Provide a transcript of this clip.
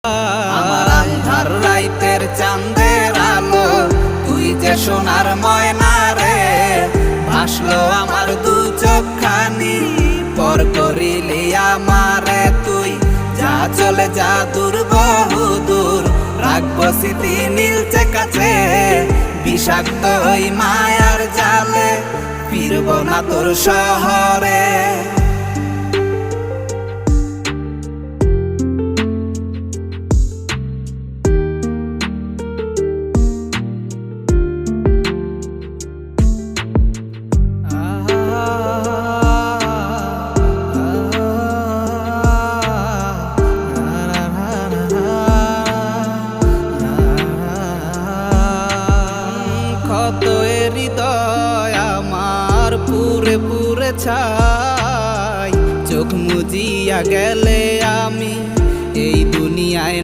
আমার আন্ধার রাইতের চাঁদের আলো, তুই যে সোনার ময়না রে। ভাসলো আমার দু চোখখানি, পর করিলি আমারে তুই। যা চলে যা দূর বহু দূর, রাখবো স্মৃতি নীলচে কাছে। বিষাক্ত ওই মায়ার জালে, ফিরবো না তোর শহরে। কত হৃদয় আমার পুরে পুরে ছাই, চোখ মুজিয়া গেলে আমি এই দুনিয়ায়